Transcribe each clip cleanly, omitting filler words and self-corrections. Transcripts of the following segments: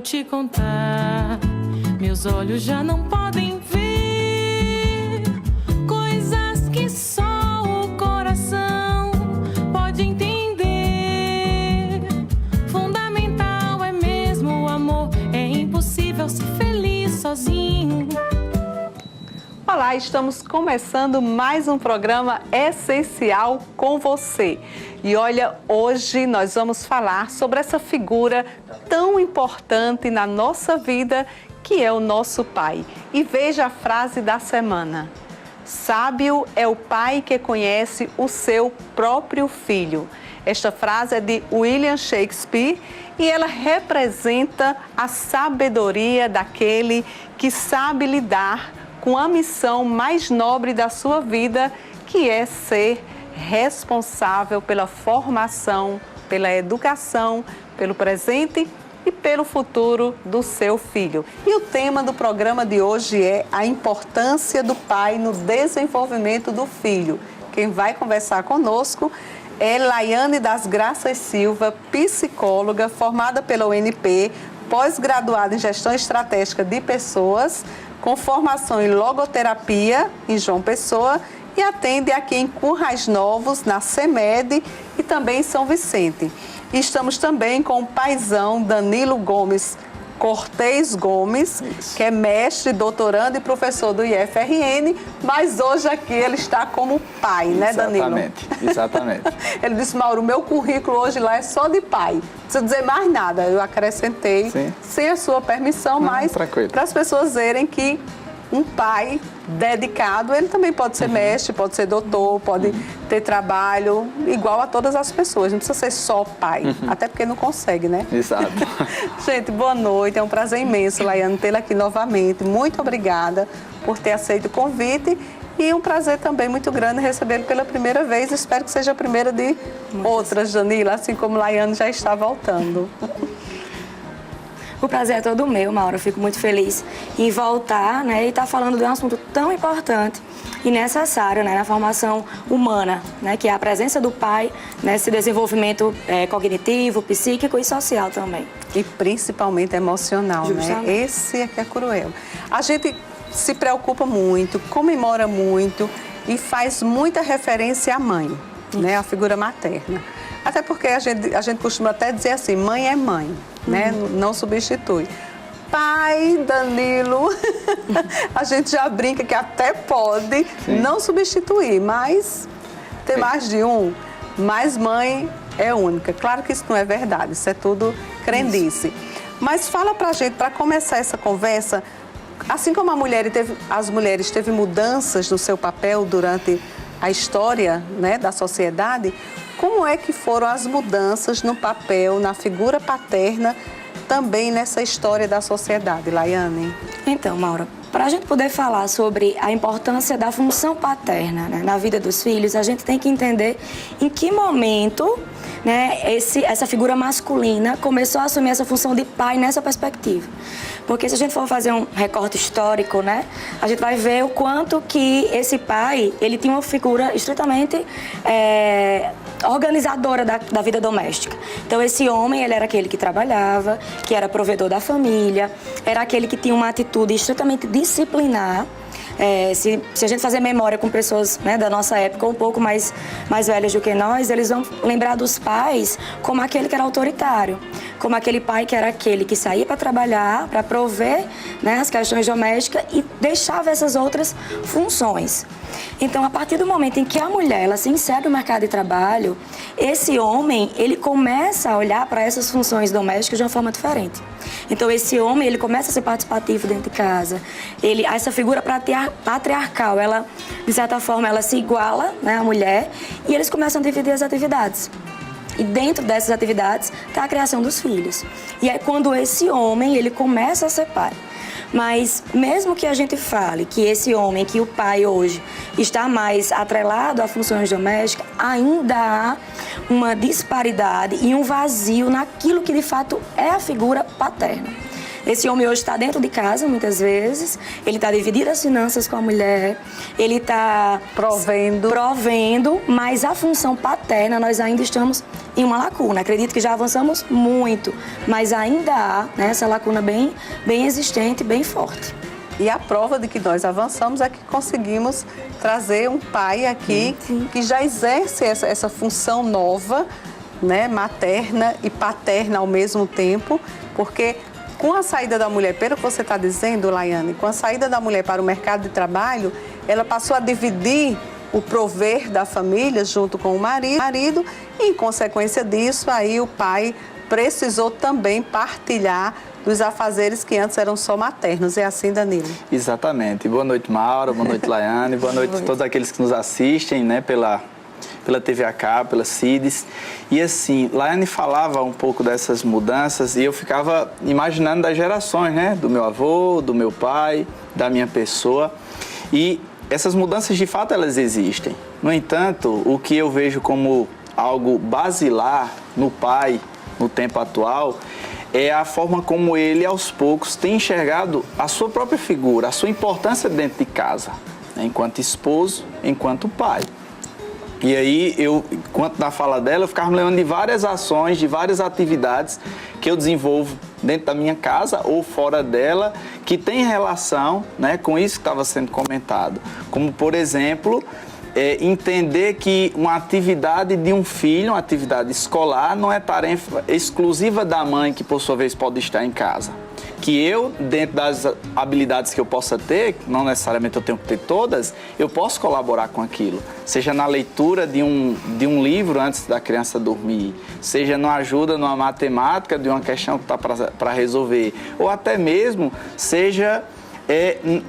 te contar. Meus olhos já não podem ver coisas que só o coração pode entender. Fundamental é mesmo o amor, é impossível ser feliz sozinho. Olá, estamos começando mais um programa essencial com você. E olha, hoje nós vamos falar sobre essa figura tão importante na nossa vida, que é o nosso pai. E veja a frase da semana: sábio é o pai que conhece o seu próprio filho. Esta frase é de William Shakespeare e ela representa a sabedoria daquele que sabe lidar com a missão mais nobre da sua vida, que é ser responsável pela formação, pela educação, pelo presente e pelo futuro do seu filho. E o tema do programa de hoje é a importância do pai no desenvolvimento do filho. Quem vai conversar conosco é Laiane das Graças Silva, psicóloga, formada pela UNP, pós-graduada em Gestão Estratégica de Pessoas, com formação em logoterapia em João Pessoa e atende aqui em Currais Novos, na CEMED e também em São Vicente. E estamos também com o paizão Danilo Gomes Cortez Gomes, que é mestre, doutorando e professor do IFRN, mas hoje aqui ele está como pai, né, Danilo? Exatamente. Ele disse: Mauro, meu currículo hoje lá é só de pai, não precisa dizer mais nada. Eu acrescentei, sim, sem a sua permissão, mas para as pessoas verem que um pai dedicado, ele também pode ser mestre, pode ser doutor, pode ter trabalho igual a todas as pessoas. Não precisa ser só pai, até porque não consegue, né? Exato. Gente, boa noite. É um prazer imenso, Laiane, tê-la aqui novamente. Muito obrigada por ter aceito o convite e um prazer também muito grande recebê-lo pela primeira vez. Espero que seja a primeira de outras, Danila, assim como Laiane já está voltando. O prazer é todo meu, Mauro. Eu fico muito feliz em voltar, né, e estar falando de um assunto tão importante e necessário, né, na formação humana, né, que é a presença do pai nesse desenvolvimento cognitivo, psíquico e social também. E principalmente emocional, justamente, né? Esse é que é cruel. A gente se preocupa muito, comemora muito e faz muita referência à mãe, né, a figura materna. Até porque a gente costuma até dizer assim, mãe é mãe, né? Não substitui. Pai, Danilo, a gente já brinca que até pode não substituir, mas ter mais de um, mas mãe é única. Claro que isso não é verdade, isso é tudo crendice. Mas fala pra gente, para começar essa conversa, assim como as mulheres teve mudanças no seu papel durante a história, né, da sociedade, como é que foram as mudanças no papel, na figura paterna, também nessa história da sociedade, Laiane? Então, Maura, para a gente poder falar sobre a importância da função paterna, né, na vida dos filhos, a gente tem que entender em que momento, né, essa figura masculina começou a assumir essa função de pai nessa perspectiva. Porque se a gente for fazer um recorte histórico, né, a gente vai ver o quanto que esse pai, ele tinha uma figura estritamente organizadora da vida doméstica. Então, esse homem, ele era aquele que trabalhava, que era provedor da família, era aquele que tinha uma atitude estritamente disciplinar. Se a gente fazer memória com pessoas, né, da nossa época, um pouco mais velhas do que nós, eles vão lembrar dos pais como aquele que era autoritário, como aquele pai que era aquele que saía para trabalhar, para prover, né, as questões domésticas e deixava essas outras funções. Então, a partir do momento em que a mulher ela se insere no mercado de trabalho, esse homem ele começa a olhar para essas funções domésticas de uma forma diferente. Então, esse homem ele começa a ser participativo dentro de casa. Essa figura patriarcal, ela, de certa forma, ela se iguala, né, à mulher, e eles começam a dividir as atividades. E dentro dessas atividades está a criação dos filhos. E é quando esse homem ele começa a ser pai. Mas mesmo que a gente fale que esse homem, que o pai hoje está mais atrelado a funções domésticas, ainda há uma disparidade e um vazio naquilo que de fato é a figura paterna. Esse homem hoje está dentro de casa, muitas vezes, ele está dividindo as finanças com a mulher, ele está provendo, mas a função paterna nós ainda estamos em uma lacuna. Acredito que já avançamos muito, mas ainda há, né, essa lacuna bem existente, bem forte. E a prova de que nós avançamos é que conseguimos trazer um pai aqui que já exerce essa função nova, né, materna e paterna ao mesmo tempo, porque com a saída da mulher, pelo que você está dizendo, Laiane, com a saída da mulher para o mercado de trabalho, ela passou a dividir o prover da família junto com o marido e, em consequência disso, aí o pai precisou também partilhar dos afazeres que antes eram só maternos. É assim, Danilo? Exatamente. Boa noite, Maura. Boa noite, Laiane. Boa noite a todos aqueles que nos assistem, né, pela TV a cabo, pela CIDES. E assim, Laiane falava um pouco dessas mudanças e eu ficava imaginando das gerações, né? Do meu avô, do meu pai, da minha pessoa. E essas mudanças, de fato, elas existem. No entanto, o que eu vejo como algo basilar no pai, no tempo atual, é a forma como ele, aos poucos, tem enxergado a sua própria figura, a sua importância dentro de casa, né? Enquanto esposo, enquanto pai. E aí, enquanto na fala dela, eu ficava me lembrando de várias ações, de várias atividades que eu desenvolvo dentro da minha casa ou fora dela, que tem relação, né, com isso que estava sendo comentado. Como, por exemplo, entender que uma atividade de um filho, uma atividade escolar, não é tarefa exclusiva da mãe, que por sua vez pode estar em casa. Que eu, dentro das habilidades que eu possa ter, não necessariamente eu tenho que ter todas, eu posso colaborar com aquilo. Seja na leitura de um livro antes da criança dormir, seja na ajuda numa matemática de uma questão que está para resolver, ou até mesmo seja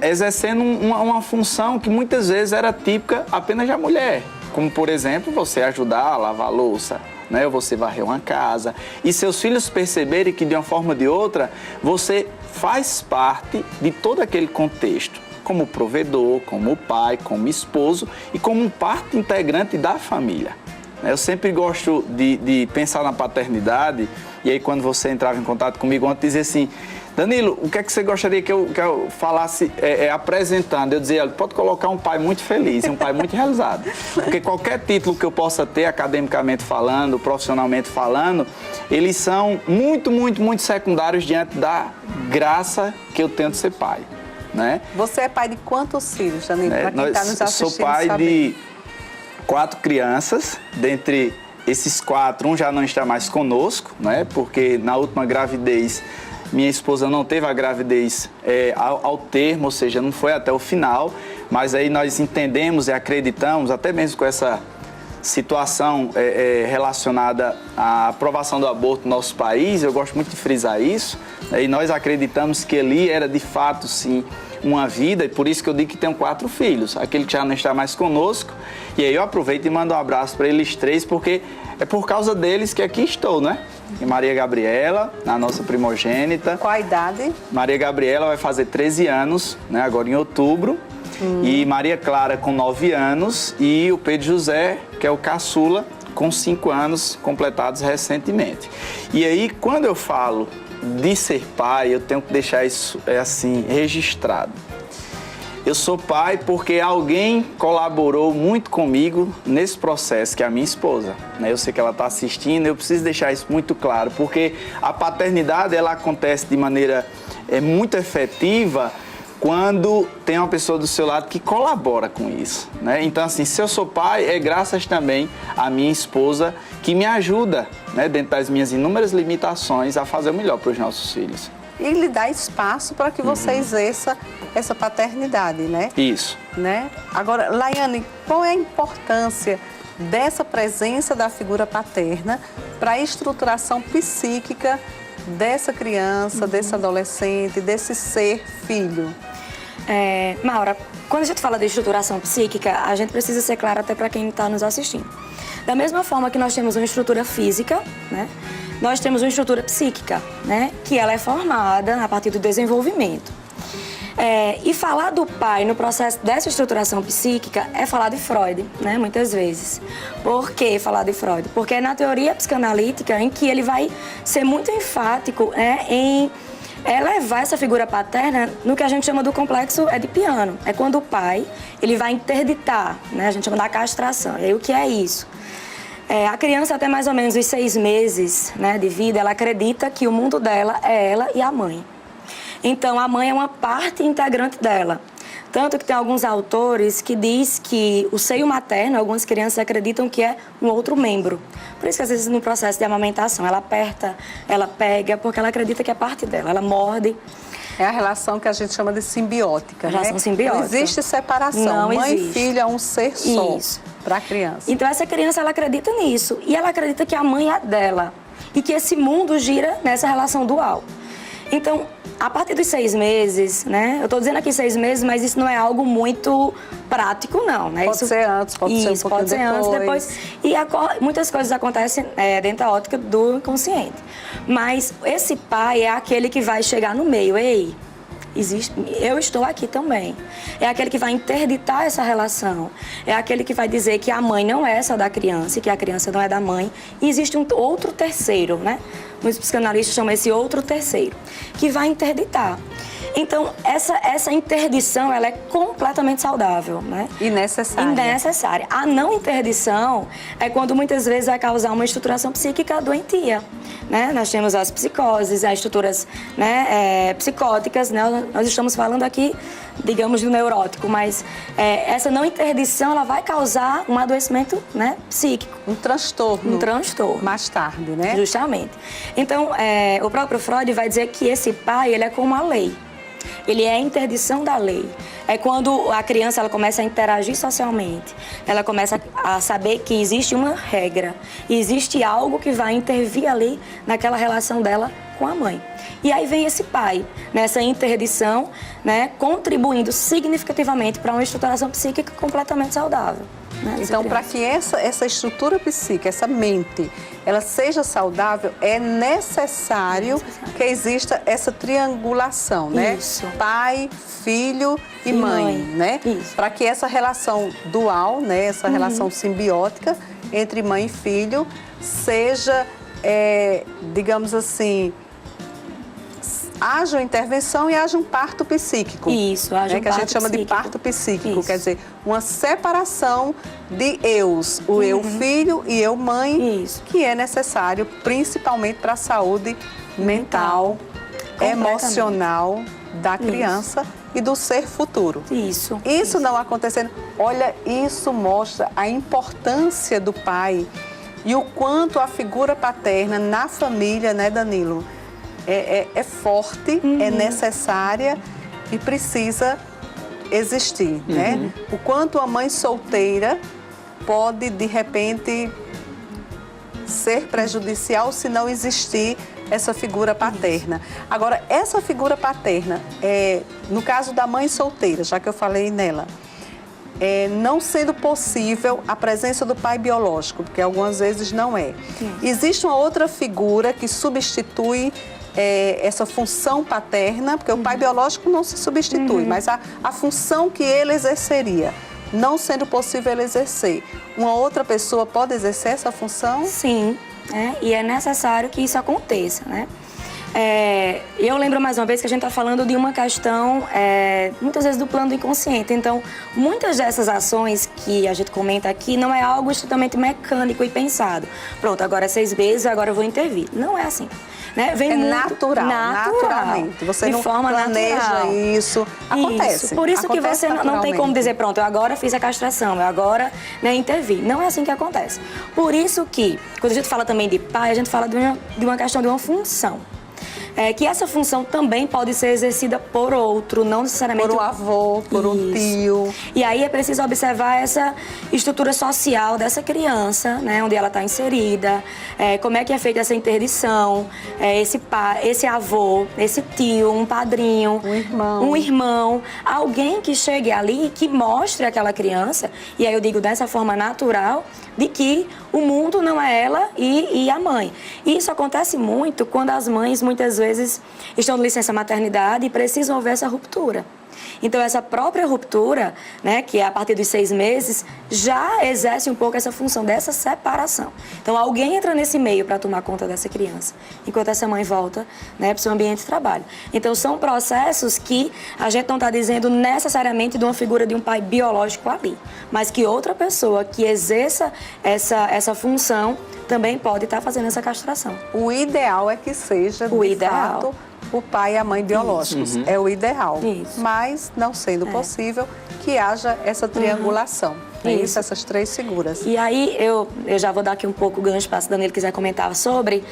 exercendo uma função que muitas vezes era típica apenas da mulher. Como, por exemplo, você ajudar a lavar a louça, né? Ou você varrer uma casa. E seus filhos perceberem que, de uma forma ou de outra, você faz parte de todo aquele contexto. Como provedor, como pai, como esposo e como parte integrante da família. Eu sempre gosto de pensar na paternidade. E aí, quando você entrava em contato comigo ontem, dizia assim: Danilo, o que é que você gostaria que eu falasse apresentando? Eu dizia, pode colocar um pai muito feliz, um pai muito realizado. Porque qualquer título que eu possa ter, academicamente falando, profissionalmente falando, eles são muito, muito, muito secundários diante da graça que eu tenho de ser pai, né? Você é pai de quantos filhos, Danilo? Para quem está nos assistindo, sou pai de 4 crianças, dentre esses 4, um já não está mais conosco, né? Porque na última gravidez, minha esposa não teve a gravidez ao termo, ou seja, não foi até o final, mas aí nós entendemos e acreditamos, até mesmo com essa situação relacionada à aprovação do aborto no nosso país, eu gosto muito de frisar isso, e nós acreditamos que ali era de fato, sim, uma vida, e por isso que eu digo que tenho 4 filhos, aquele que já não está mais conosco, e aí eu aproveito e mando um abraço para eles 3, porque é por causa deles que aqui estou, né? E Maria Gabriela, a nossa primogênita. Qual a idade? Maria Gabriela vai fazer 13 anos, né, agora em outubro. E Maria Clara com 9 anos. E o Pedro José, que é o caçula, com 5 anos completados recentemente. E aí, quando eu falo de ser pai, eu tenho que deixar isso assim registrado. Eu sou pai porque alguém colaborou muito comigo nesse processo, que é a minha esposa. Eu sei que ela está assistindo, eu preciso deixar isso muito claro, porque a paternidade ela acontece de maneira muito efetiva quando tem uma pessoa do seu lado que colabora com isso, né? Então, assim, se eu sou pai, é graças também à minha esposa que me ajuda, né, dentro das minhas inúmeras limitações, a fazer o melhor para os nossos filhos. E lhe dá espaço para que você exerça essa paternidade, né? Isso. Né? Agora, Laiane, qual é a importância dessa presença da figura paterna para a estruturação psíquica dessa criança, desse adolescente, desse ser filho? Maura, quando a gente fala de estruturação psíquica, a gente precisa ser claro até para quem está nos assistindo. Da mesma forma que nós temos uma estrutura física, né? Nós temos uma estrutura psíquica, né? Que ela é formada a partir do desenvolvimento. E falar do pai no processo dessa estruturação psíquica é falar de Freud, né? Muitas vezes. Por que falar de Freud? Porque é na teoria psicanalítica em que ele vai ser muito enfático, né, em é levar essa figura paterna no que a gente chama do complexo edipiano. É quando o pai, ele vai interditar, né? A gente chama da castração. E aí, o que é isso? A criança, até mais ou menos os 6 meses, né, de vida, ela acredita que o mundo dela é ela e a mãe. Então, a mãe é uma parte integrante dela. Tanto que tem alguns autores que diz que o seio materno, algumas crianças acreditam que é um outro membro. Por isso que às vezes no processo de amamentação ela aperta, ela pega, porque ela acredita que é parte dela, ela morde. É a relação que a gente chama de simbiótica, relação né? simbiótica. Não existe separação. Não Mãe existe. e filho é um ser só para a criança. Então essa criança, ela acredita nisso. E ela acredita que a mãe é dela. E que esse mundo gira nessa relação dual. Então, a partir dos 6 meses, né? Eu estou dizendo aqui 6 meses, mas isso não é algo muito prático, não, né? Pode ser antes, pode ser um pouquinho pode ser antes, depois. E muitas coisas acontecem dentro da ótica do inconsciente. Mas esse pai é aquele que vai chegar no meio. Ei, eu estou aqui também. É aquele que vai interditar essa relação. É aquele que vai dizer que a mãe não é essa da criança, que a criança não é da mãe. E existe um outro terceiro, né? Os psicanalistas chamam esse outro terceiro, que vai interditar. Então, essa interdição, ela é completamente saudável, né? E necessária. E necessária. A não interdição é quando muitas vezes vai causar uma estruturação psíquica doentia, né? Nós temos as psicoses, as estruturas, né, psicóticas, né? Nós estamos falando aqui, digamos, do neurótico, mas essa não interdição, ela vai causar um adoecimento, né, psíquico. Um transtorno. Um transtorno. Mais tarde, né? Justamente. Então, o próprio Freud vai dizer que esse pai, ele é como a lei. Ele é a interdição da lei. É quando a criança ela começa a interagir socialmente. Ela começa a saber que existe uma regra. E existe algo que vai intervir ali naquela relação dela com a mãe. E aí vem esse pai, nessa interdição, né, contribuindo significativamente para uma estruturação psíquica completamente saudável. Né, então, para que essa estrutura psíquica, essa mente, ela seja saudável, é necessário que exista essa triangulação, né? Isso. Pai, filho e mãe, né? Para que essa relação dual, né, essa relação simbiótica entre mãe e filho seja, digamos assim, haja uma intervenção e haja um parto psíquico. Isso, haja um que a parto gente chama psíquico. de parto psíquico, Isso. quer dizer, uma separação de eus, o eu filho e eu mãe, Isso. que é necessário principalmente para a saúde mental, emocional da criança e do ser futuro. Isso não acontecendo, olha, isso mostra a importância do pai e o quanto a figura paterna na família, né, Danilo, é forte, é necessária e precisa existir, né? O quanto a mãe solteira pode, de repente, ser prejudicial se não existir essa figura paterna. Agora, essa figura paterna, no caso da mãe solteira, já que eu falei nela, não sendo possível a presença do pai biológico, porque algumas vezes não é. Existe uma outra figura que substitui essa função paterna, porque o pai biológico não se substitui, mas a função que ele exerceria, não sendo possível ele exercer, uma outra pessoa pode exercer essa função? Sim, e é necessário que isso aconteça, né? Eu lembro mais uma vez que a gente está falando de uma questão, muitas vezes do plano do inconsciente. Então, muitas dessas ações que a gente comenta aqui não é algo estritamente mecânico e pensado. Pronto, agora é 6 meses, agora eu vou intervir. Não é assim. Né? Vem natural, naturalmente. Você de não forma planeja natural. Isso. Acontece. Isso. Por isso que você não tem como dizer, pronto, eu agora fiz a castração, eu agora, né, intervi. Não é assim que acontece. Por isso que, quando a gente fala também de pai, a gente fala de uma questão de uma função. Que essa função também pode ser exercida por outro, não necessariamente... Por um avô, por um tio. E aí é preciso observar essa estrutura social dessa criança, né, onde ela está inserida, como é que é feita essa interdição, esse pai, esse avô, esse tio, um padrinho, um irmão, alguém que chegue ali e que mostre àquela criança, e aí eu digo dessa forma natural, de que o mundo não é ela e a mãe. E isso acontece muito quando as mães, muitas vezes, estão de licença maternidade e precisam haver essa ruptura. Então, essa própria ruptura, né, que é a partir dos 6 meses, já exerce um pouco essa função dessa separação. Então, alguém entra nesse meio para tomar conta dessa criança, enquanto essa mãe volta, né, para o seu ambiente de trabalho. Então, são processos que a gente não está dizendo necessariamente de uma figura de um pai biológico ali, mas que outra pessoa que exerça essa função também pode estar fazendo essa castração. O ideal é que seja, de fato, o pai e a mãe biológicos. É o ideal. Mas, não sendo possível, que haja essa triangulação. Isso, essas 3 figuras. E aí, eu já vou dar aqui um pouco o gancho para se o Danilo quiser comentar sobre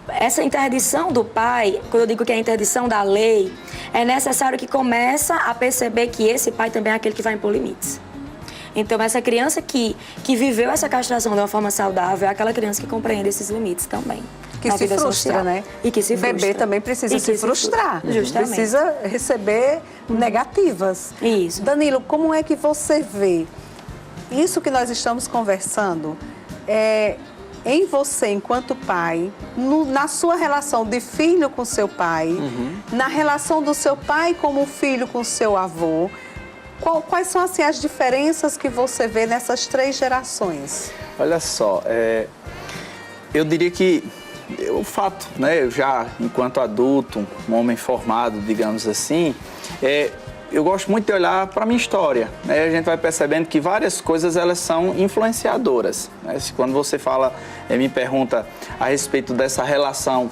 essa interdição do pai. Quando eu digo que é a interdição da lei, é necessário que comece a perceber que esse pai também é aquele que vai impor limites. Então, essa criança que viveu essa castração de uma forma saudável é aquela criança que compreende esses limites também. Que se frustra, né? E que se frustra. O bebê também precisa se frustrar. Justamente. Precisa receber negativas. Isso. Danilo, como é que você vê isso que nós estamos conversando em você, enquanto pai, na sua relação de filho com seu pai, na relação do seu pai como filho com seu avô? Quais são, assim, as diferenças que você vê nessas 3 gerações? Olha só, eu diria que o fato, né, eu já, enquanto adulto, um homem formado, digamos assim, eu gosto muito de olhar para a minha história, né? A gente vai percebendo que várias coisas, elas são influenciadoras, né? Quando você me pergunta a respeito dessa relação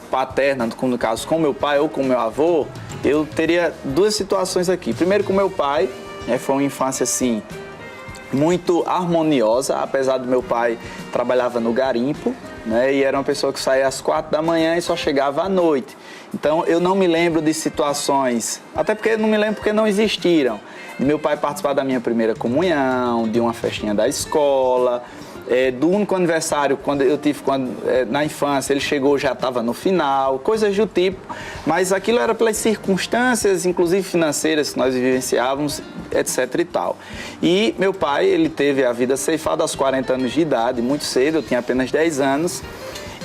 paterna, no caso, com meu pai ou com meu avô, eu teria 2 situações aqui. Primeiro, com meu pai, foi uma infância, assim, muito harmoniosa, apesar do meu pai trabalhava no garimpo, né, e era uma pessoa que saía às 4 da manhã e só chegava à noite. Então, eu não me lembro de situações, até porque não me lembro porque não existiram, de meu pai participar da minha primeira comunhão, de uma festinha da escola, do único aniversário quando eu tive na infância, ele chegou, já estava no final, coisas do tipo, mas aquilo era pelas circunstâncias, inclusive financeiras, que nós vivenciávamos, etc e tal. E meu pai, ele teve a vida ceifada aos 40 anos de idade, muito cedo, eu tinha apenas 10 anos,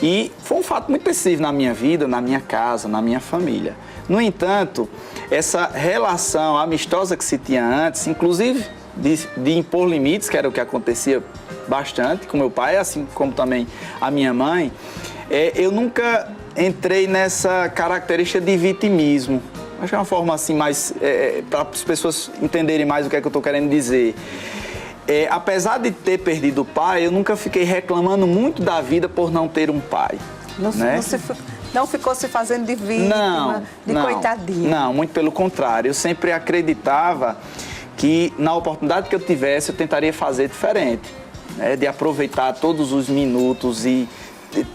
e foi um fato muito decisivo na minha vida, na minha casa, na minha família. No entanto, essa relação amistosa que se tinha antes, inclusive de impor limites, que era o que acontecia bastante com meu pai, assim como também a minha mãe, eu nunca entrei nessa característica de vitimismo. Acho que é uma forma assim mais, para as pessoas entenderem mais o que é que eu estou querendo dizer. Apesar de ter perdido o pai, eu nunca fiquei reclamando muito da vida por não ter um pai. Não ficou se fazendo de vítima, coitadinha? Não, muito pelo contrário. Eu sempre acreditava que na oportunidade que eu tivesse, eu tentaria fazer diferente. De aproveitar todos os minutos e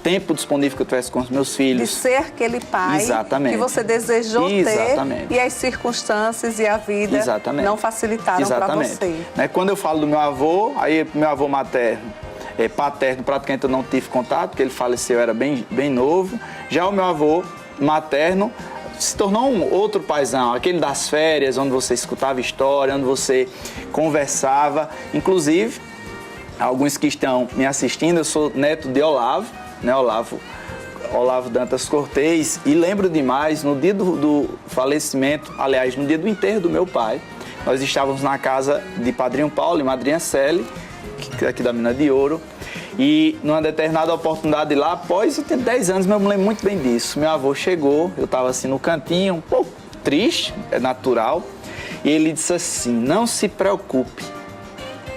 tempo disponível que eu tivesse com os meus filhos. De ser aquele pai que você desejou ter e as circunstâncias e a vida não facilitaram para você. Quando eu falo do meu avô, aí meu avô paterno, praticamente eu não tive contato, porque ele faleceu, eu era bem novo. Já o meu avô materno se tornou um outro paizão, aquele das férias, onde você escutava história, onde você conversava, inclusive. Alguns que estão me assistindo, eu sou neto de Olavo, né? Olavo Dantas Cortez, e lembro demais, no dia do falecimento, aliás, no dia do enterro do meu pai, nós estávamos na casa de Padrinho Paulo e Madrinha Celi, aqui da Mina de Ouro, e numa determinada oportunidade lá, após eu ter 10 anos, eu me lembro muito bem disso, meu avô chegou, eu estava assim no cantinho, um pouco triste, é natural, e ele disse assim: não se preocupe,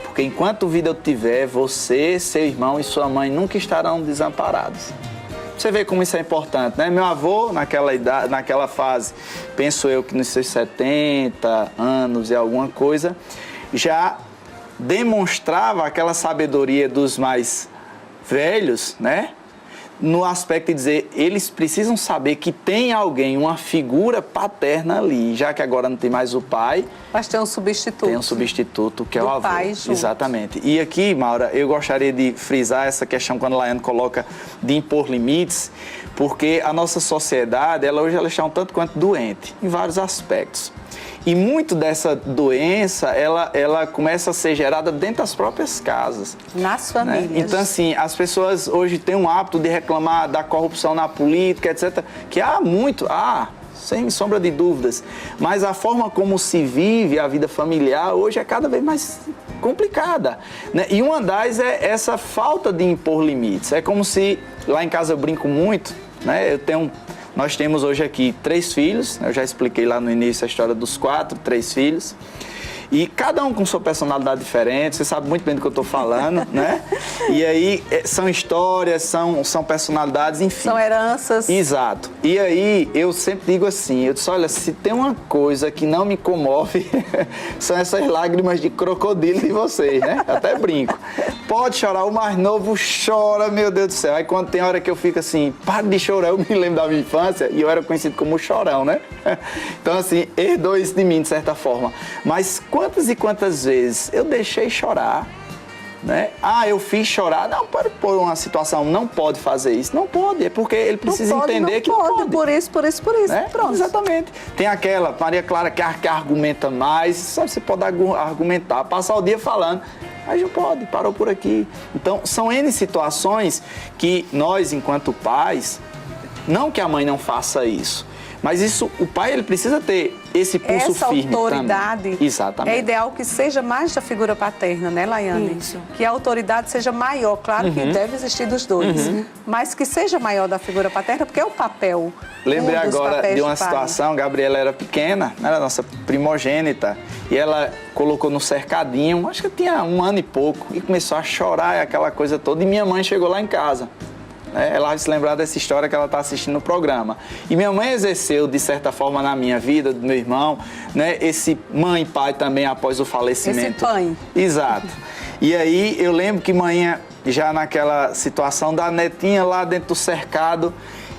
porque enquanto vida eu tiver, você, seu irmão e sua mãe nunca estarão desamparados. Você vê como isso é importante, né? Meu avô, naquela fase, penso eu que nos seus 70 anos e alguma coisa, já demonstrava aquela sabedoria dos mais velhos, né? No aspecto de dizer, eles precisam saber que tem alguém, uma figura paterna ali, já que agora não tem mais o pai. Mas tem um substituto. Tem um substituto, que é o avô. Pai junto. Exatamente. E aqui, Maura, eu gostaria de frisar essa questão, quando a Laiane coloca de impor limites, porque a nossa sociedade, hoje ela está um tanto quanto doente, em vários aspectos. E muito dessa doença, ela começa a ser gerada dentro das próprias casas. Nas famílias. Né? Então, assim, as pessoas hoje têm um hábito de reclamar da corrupção na política, etc. Que há muito, sem sombra de dúvidas. Mas a forma como se vive a vida familiar hoje é cada vez mais complicada, né? E uma das é essa falta de impor limites. É como se, lá em casa eu brinco muito, né? Nós temos hoje aqui 3 filhos, eu já expliquei lá no início a história dos 3 filhos. E cada um com sua personalidade diferente, você sabe muito bem do que eu estou falando, né? E aí são histórias, são personalidades, enfim. São heranças. Exato. E aí eu sempre digo assim, eu disse, olha, se tem uma coisa que não me comove, são essas lágrimas de crocodilo de vocês, né? Eu até brinco. Pode chorar, o mais novo chora, meu Deus do céu. Aí quando tem hora que eu fico assim, para de chorar, eu me lembro da minha infância e eu era conhecido como chorão, né? Então assim, herdou isso de mim de certa forma. Mas quantas e quantas vezes eu deixei chorar, né? Eu fiz chorar. Não, por uma situação, não pode fazer isso. Não pode, é porque ele precisa entender que não pode. Por isso. Né? Pronto. Exatamente. Tem aquela Maria Clara que argumenta mais, só você pode argumentar, passar o dia falando. Mas não pode, parou por aqui. Então, são N situações que nós, enquanto pais, não que a mãe não faça isso, mas isso, o pai ele precisa ter esse pulso firme também. Essa autoridade, exatamente, é ideal que seja mais da figura paterna, né, Laiane? Isso. Que a autoridade seja maior, claro que deve existir dos dois, mas que seja maior da figura paterna, porque é o papel. Lembrei agora de uma situação, Gabriela era pequena, era a nossa primogênita, e ela colocou no cercadinho, acho que tinha 1 ano e pouco, e começou a chorar, aquela coisa toda, e minha mãe chegou lá em casa. Ela vai se lembrar dessa história que ela está assistindo no programa. E minha mãe exerceu, de certa forma, na minha vida, do meu irmão, né, esse mãe e pai também após o falecimento. Esse pai. Exato. E aí eu lembro que manhã, já naquela situação da netinha lá dentro do cercado,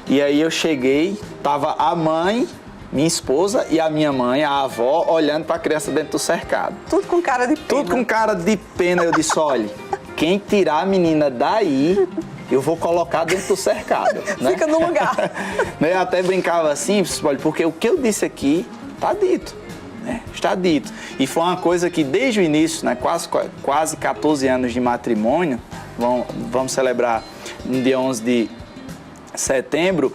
e aí eu cheguei, tava a mãe, minha esposa e a minha mãe, a avó, olhando para a criança dentro do cercado. Tudo com cara de pena. Tudo com cara de pena. Eu disse, olha, quem tirar a menina daí, eu vou colocar dentro do cercado. Né? Fica no lugar. Eu até brincava assim, porque o que eu disse aqui está dito. Né? Está dito. E foi uma coisa que desde o início, né, quase 14 anos de matrimônio, vamos celebrar no dia 11 de setembro,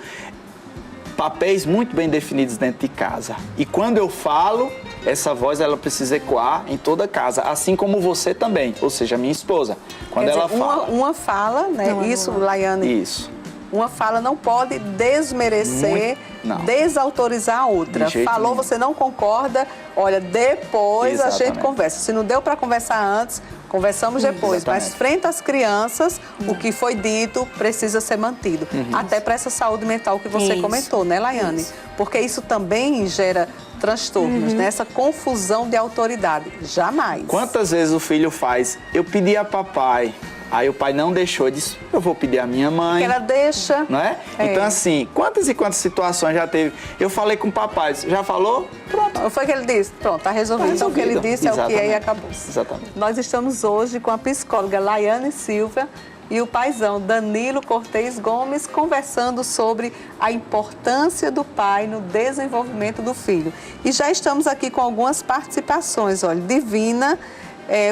papéis muito bem definidos dentro de casa. E quando eu falo, essa voz ela precisa ecoar em toda a casa, assim como você também, ou seja, a minha esposa. Quando ela fala... Uma fala, né? Não, isso, não. Laiane. Isso. Uma fala não pode desmerecer, desautorizar a outra. Falou, nenhum. Você não concorda, olha, depois a gente conversa. Se não deu para conversar antes, conversamos depois. Exatamente. Mas frente às crianças, o que foi dito precisa ser mantido. Até para essa saúde mental que você comentou, né, Laiane? Porque isso também gera transtornos, né? Essa confusão de autoridade. Jamais. Quantas vezes o filho faz, eu pedi a papai, aí o pai não deixou, disse, eu vou pedir a minha mãe. Que ela deixa. Não é? Então, assim, quantas e quantas situações já teve? Eu falei com o papai, já falou? Pronto. Foi o que ele disse? Pronto, tá resolvido. Então, o que ele disse é o que é e acabou. Exatamente. Nós estamos hoje com a psicóloga Laiane Silva e o paizão Danilo Cortez Gomes conversando sobre a importância do pai no desenvolvimento do filho. E já estamos aqui com algumas participações. Olha, Divina...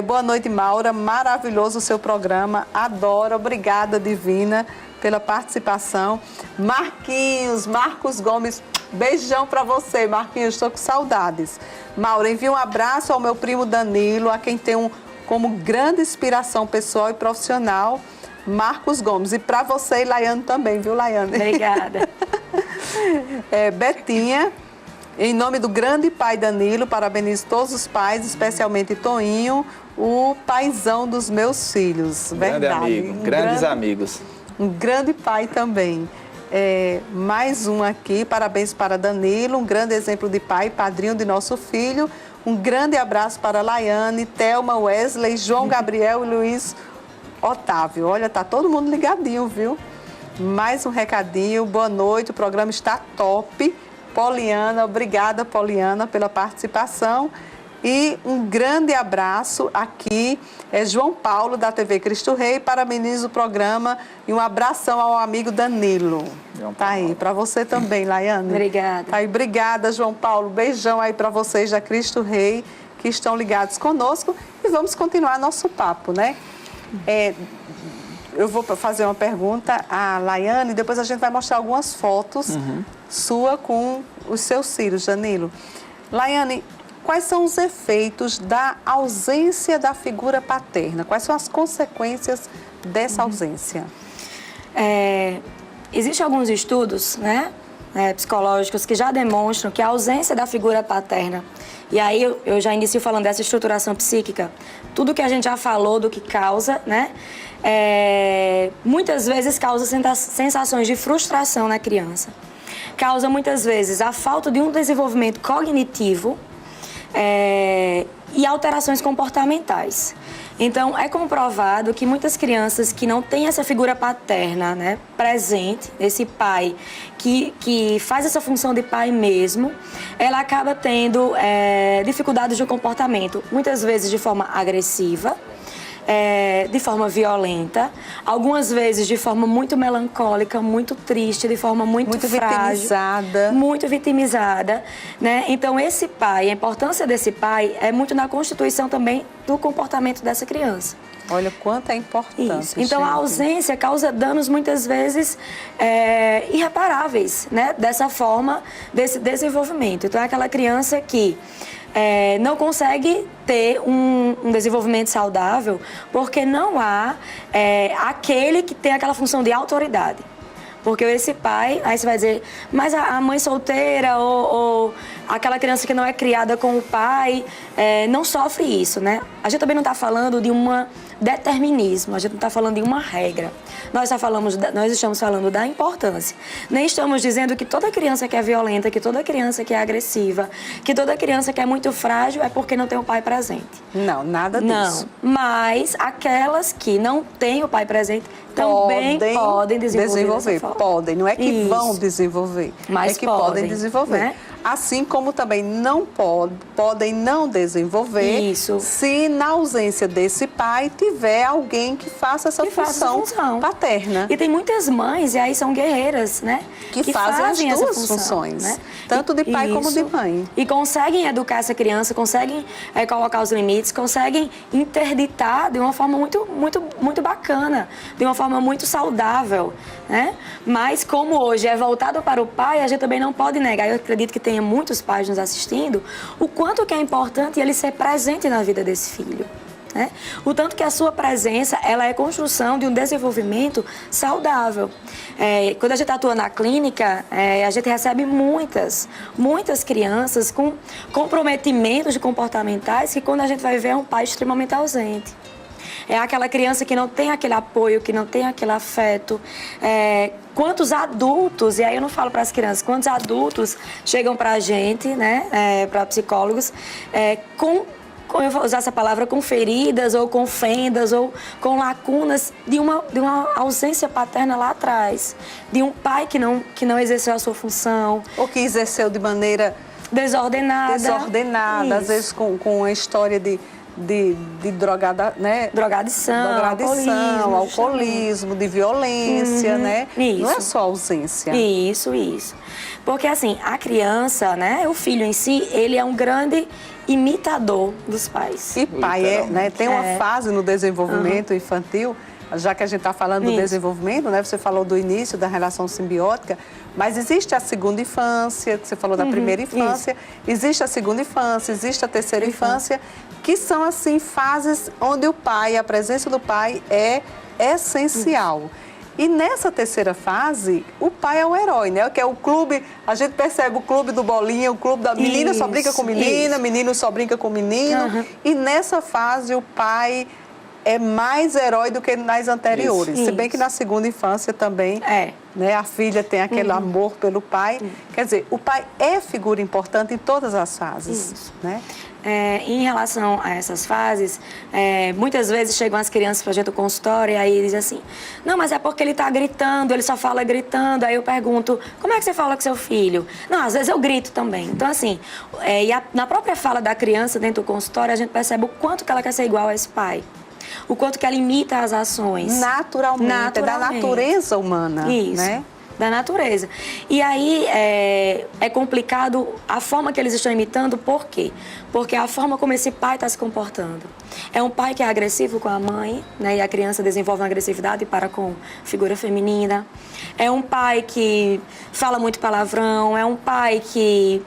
boa noite, Maura. Maravilhoso o seu programa. Adoro. Obrigada, Divina, pela participação. Marcos Gomes. Beijão para você, Marquinhos. Estou com saudades. Maura, envia um abraço ao meu primo Danilo, a quem tem como grande inspiração pessoal e profissional, Marcos Gomes. E para você, Laiane, também, viu, Laiane? Obrigada. Betinha. Em nome do grande pai Danilo, parabenizo todos os pais, especialmente Toinho, o paizão dos meus filhos. Grande amigo, grandes amigos. Um grande pai também. Mais um aqui, parabéns para Danilo, um grande exemplo de pai, padrinho de nosso filho. Um grande abraço para Laiane, Thelma, Wesley, João Gabriel e Luiz Otávio. Olha, tá todo mundo ligadinho, viu? Mais um recadinho, boa noite, o programa está top. Poliana, obrigada, Poliana, pela participação. E um grande abraço aqui, João Paulo, da TV Cristo Rei, parabenizo o programa e um abração ao amigo Danilo. Tá aí, para você também, Laiane. Obrigada. Tá aí, obrigada, João Paulo. Beijão aí para vocês da Cristo Rei, que estão ligados conosco. E vamos continuar nosso papo, né? Eu vou fazer uma pergunta à Laiane, depois a gente vai mostrar algumas fotos sua com os seus filhos, Danilo. Laiane, quais são os efeitos da ausência da figura paterna? Quais são as consequências dessa ausência? Existem alguns estudos, né, psicológicos que já demonstram que a ausência da figura paterna, e aí eu já inicio falando dessa estruturação psíquica, tudo que a gente já falou do que causa, né, muitas vezes causa sensações de frustração na criança. Causa muitas vezes a falta de um desenvolvimento cognitivo e alterações comportamentais. Então, é comprovado que muitas crianças que não têm essa figura paterna, né, presente, esse pai que faz essa função de pai mesmo, ela acaba tendo dificuldades de comportamento, muitas vezes de forma agressiva, de forma violenta, algumas vezes de forma muito melancólica, muito triste, de forma muito frágil, muito vitimizada, né? Então esse pai, a importância desse pai é muito na constituição também do comportamento dessa criança. Olha quanto é importante. Isso. Então a ausência causa danos muitas vezes irreparáveis, né? Dessa forma, desse desenvolvimento. Então é aquela criança que não consegue ter um desenvolvimento saudável porque não há aquele que tem aquela função de autoridade. Porque esse pai, aí você vai dizer, mas a mãe solteira ou aquela criança que não é criada com o pai não sofre isso, né? A gente também não está falando de um determinismo, a gente não está falando de uma regra. Nós estamos falando da importância. Nem estamos dizendo que toda criança que é violenta, que toda criança que é agressiva, que toda criança que é muito frágil é porque não tem o pai presente. Não, nada disso. Não, mas aquelas que não têm o pai presente também podem desenvolver. Podem, não é que vão desenvolver, mas é que podem desenvolver. Né? Assim como também não podem não desenvolver se na ausência desse pai tiver alguém que faça essa função paterna. E tem muitas mães, e aí são guerreiras, né? Que fazem as duas funções, né? Tanto de pai como de mãe. E conseguem educar essa criança, conseguem colocar os limites, conseguem interditar de uma forma muito, muito, muito bacana, de uma forma muito saudável, né? Mas como hoje é voltado para o pai, a gente também não pode negar, eu acredito que tem muitos pais nos assistindo, o quanto que é importante ele ser presente na vida desse filho. Né? O tanto que a sua presença, ela é construção de um desenvolvimento saudável. Quando a gente atua na clínica, a gente recebe muitas crianças com comprometimentos comportamentais que quando a gente vai ver é um pai extremamente ausente. É aquela criança que não tem aquele apoio, que não tem aquele afeto. Quantos adultos, e aí eu não falo para as crianças, quantos adultos chegam para a gente, né, para psicólogos, eu vou usar essa palavra, com feridas ou com fendas ou com lacunas de uma ausência paterna lá atrás, de um pai que não exerceu a sua função. Ou que exerceu de maneira desordenada, às vezes com a história de drogada, né? Drogadição, alcoolismo, de violência, né? Isso. Não é só ausência. Isso. Porque assim, a criança, né, o filho em si, ele é um grande imitador dos pais. E pai tem uma fase no desenvolvimento infantil, já que a gente está falando do desenvolvimento, né? Você falou do início da relação simbiótica, mas existe a segunda infância, que você falou da primeira infância, existe a segunda infância, existe a terceira infância, que são, assim, fases onde a presença do pai é essencial. E nessa terceira fase, o pai é o herói, né? Que é o clube, a gente percebe o clube do bolinha, o clube da menina só brinca com menina, menino só brinca com menino. E nessa fase, o pai é mais herói do que nas anteriores. Se bem que na segunda infância também, né, a filha tem aquele amor pelo pai. Quer dizer, o pai é figura importante em todas as fases, né? Em relação a essas fases, muitas vezes chegam as crianças para a gente no consultório e aí dizem assim, não, mas é porque ele está gritando, ele só fala gritando. Aí eu pergunto, como é que você fala com seu filho? Não, às vezes eu grito também. Então, assim, na própria fala da criança dentro do consultório, a gente percebe o quanto que ela quer ser igual a esse pai. O quanto que ela imita as ações. Naturalmente. É da natureza humana. Isso. Né? da natureza. E aí é complicado a forma que eles estão imitando, por quê? Porque a forma como esse pai está se comportando. É um pai que é agressivo com a mãe, né? E a criança desenvolve uma agressividade para com figura feminina. É um pai que fala muito palavrão, é um pai que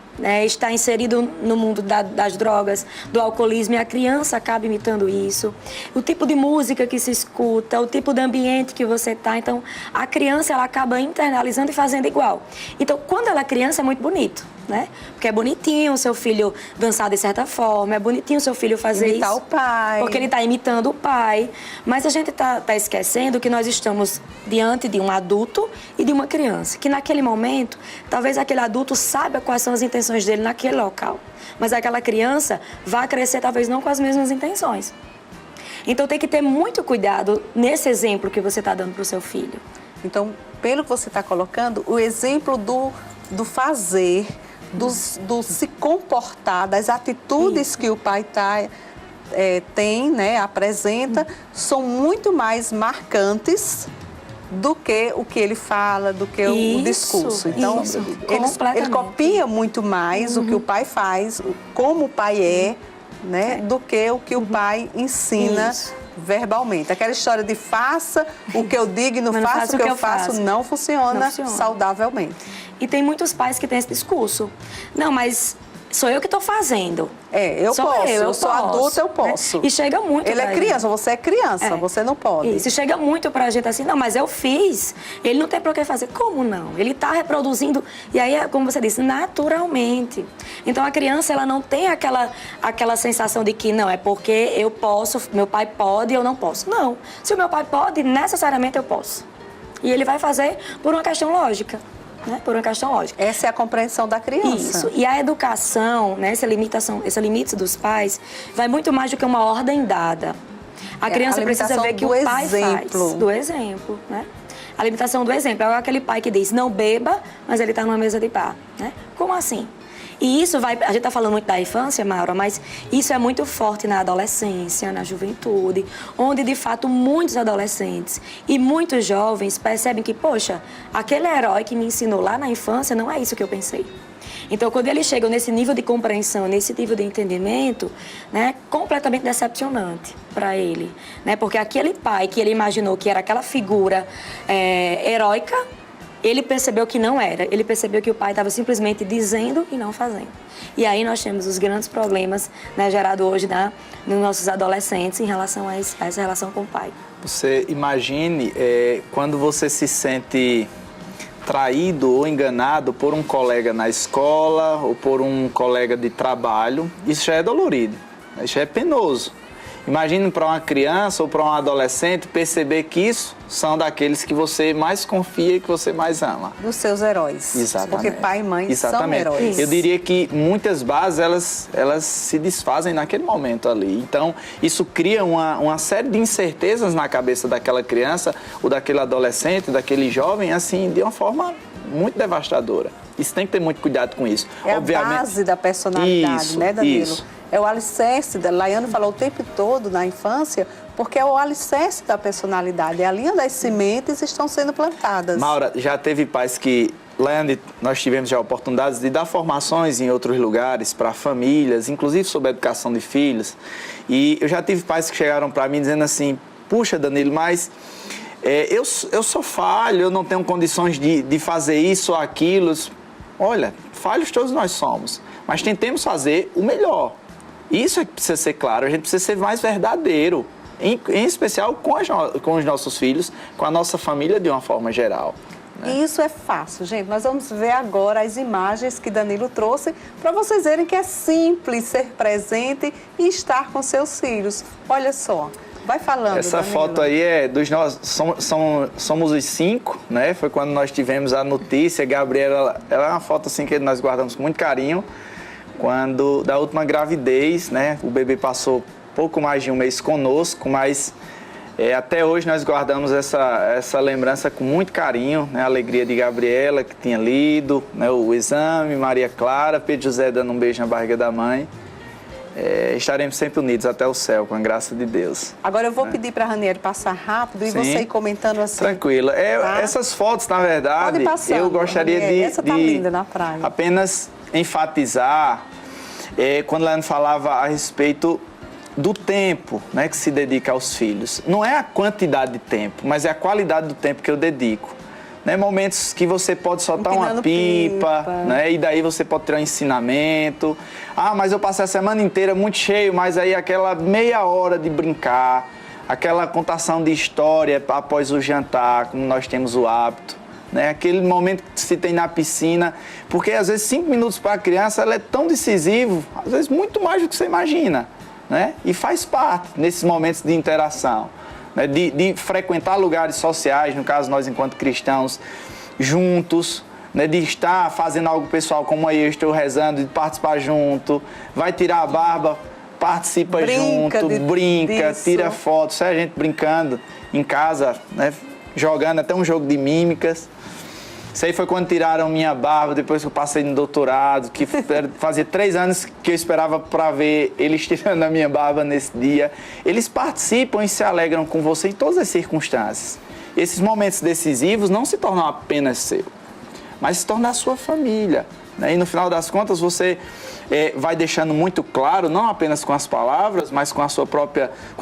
está inserido no mundo das drogas, do alcoolismo, e a criança acaba imitando isso. O tipo de música que se escuta, o tipo de ambiente que você está. Então, a criança ela acaba internalizando e fazendo igual. Então, quando ela é criança, é muito bonito, né? Porque é bonitinho o seu filho dançar de certa forma, é bonitinho o seu filho fazer imitar isso. o pai. Porque ele está imitando o pai. Mas a gente está esquecendo que nós estamos diante de um adulto e de uma criança. Que naquele momento, talvez aquele adulto saiba quais são as intenções dele naquele local. Mas aquela criança vai crescer talvez não com as mesmas intenções. Então tem que ter muito cuidado nesse exemplo que você está dando para o seu filho. Então, pelo que você está colocando, o exemplo do fazer, do se comportar, das atitudes que o pai tem, né, apresenta, são muito mais marcantes do que o que ele fala, do que o discurso. Então, ele copia muito mais o que o pai faz, como o pai é, né, do que o que o pai ensina verbalmente. Aquela história de faça o que eu digo e não faça o que eu faço não funciona saudavelmente. E tem muitos pais que têm esse discurso. Não, mas sou eu que estou fazendo. Eu sou adulta, eu posso. Né? E chega muito Ele é criança, você é criança, você não pode. Isso, chega muito pra gente assim, não, mas eu fiz. Ele não tem por que fazer. Como não? Ele está reproduzindo, e aí, como você disse, naturalmente. Então, a criança, ela não tem aquela sensação de que, não, é porque eu posso, meu pai pode e eu não posso. Não. Se o meu pai pode, necessariamente eu posso. E ele vai fazer por uma questão lógica. Né? Por uma questão lógica. Essa é a compreensão da criança. Isso. E a educação, né, esse limite dos pais, vai muito mais do que uma ordem dada. A criança precisa ver que o pai faz. Do exemplo. Né? A limitação do exemplo. É aquele pai que diz, não beba, mas ele está numa mesa de bar. Né? Como assim? E isso vai... A gente está falando muito da infância, Maura, mas isso é muito forte na adolescência, na juventude, onde, de fato, muitos adolescentes e muitos jovens percebem que, poxa, aquele herói que me ensinou lá na infância não é isso que eu pensei. Então, quando eles chegam nesse nível de compreensão, nesse nível de entendimento, né, completamente decepcionante para ele. Né? Porque aquele pai que ele imaginou que era aquela figura heróica, ele percebeu que não era. Ele percebeu que o pai estava simplesmente dizendo e não fazendo. E aí nós temos os grandes problemas, né, gerados hoje nos nossos adolescentes em relação a essa relação com o pai. Você imagine quando você se sente traído ou enganado por um colega na escola ou por um colega de trabalho, isso já é dolorido, isso já é penoso. Imagine para uma criança ou para um adolescente perceber que isso são daqueles que você mais confia e que você mais ama. Dos seus heróis. Exatamente. Porque pai e mãe são heróis. Eu diria que muitas bases, elas se desfazem naquele momento ali. Então, isso cria uma série de incertezas na cabeça daquela criança ou daquele adolescente, daquele jovem, assim, de uma forma muito devastadora. Isso tem que ter muito cuidado com isso. É a base da personalidade, né, Danilo? Isso. É o alicerce, Laiane falou o tempo todo na infância, porque é o alicerce da personalidade. É ali onde as sementes estão sendo plantadas. Maura, já teve pais que... Laiane, nós tivemos já oportunidades de dar formações em outros lugares para famílias, inclusive sobre a educação de filhos. E eu já tive pais que chegaram para mim dizendo assim, puxa, Danilo, mas... eu sou falho, eu não tenho condições de fazer isso ou aquilo. Olha, falhos todos nós somos, mas tentemos fazer o melhor. Isso é que precisa ser claro, a gente precisa ser mais verdadeiro, em especial com os nossos filhos, com a nossa família de uma forma geral. Né? E isso é fácil, gente. Nós vamos ver agora as imagens que Danilo trouxe para vocês verem que é simples ser presente e estar com seus filhos. Olha só. Vai falando, essa Danilo. foto aí é dos nós, somos os 5, né? Foi quando nós tivemos a notícia. Gabriela, ela é uma foto assim que nós guardamos com muito carinho. Quando da última gravidez, né? O bebê passou pouco mais de um mês conosco, mas até hoje nós guardamos essa lembrança com muito carinho, né? A alegria de Gabriela, que tinha lido, né? O exame, Maria Clara, Pedro José dando um beijo na barriga da mãe. estaremos sempre unidos até o céu, com a graça de Deus. Agora eu vou pedir para a Ranieri passar rápido e Sim. você ir comentando assim. Tranquilo. Tá? Essas fotos, na verdade, Pode passando, eu gostaria Ranieri. Essa tá linda na praia. apenas enfatizar quando Laiane falava a respeito do tempo, né, que se dedica aos filhos. Não é a quantidade de tempo, mas é a qualidade do tempo que eu dedico. Né, momentos que você pode soltar uma pipa. Né, e daí você pode ter um ensinamento. Ah, mas eu passei a semana inteira muito cheio, mas aí aquela meia hora de brincar, aquela contação de história após o jantar, como nós temos o hábito. Né, aquele momento que se tem na piscina, porque às vezes 5 minutos para a criança ela é tão decisivo, às vezes muito mais do que você imagina. Né, e faz parte nesses momentos de interação. De frequentar lugares sociais, no caso nós enquanto cristãos, juntos, né, de estar fazendo algo pessoal, como aí eu estou rezando, de participar junto, vai tirar a barba, participa junto, brinca, tira fotos, sai a gente brincando em casa, né, jogando até um jogo de mímicas. Isso aí foi quando tiraram minha barba, depois que eu passei no doutorado, que fazia 3 anos que eu esperava para ver eles tirando a minha barba nesse dia. Eles participam e se alegram com você em todas as circunstâncias. Esses momentos decisivos não se tornam apenas seu, mas se tornam a sua família. Né? E no final das contas você vai deixando muito claro, não apenas com as palavras, mas com as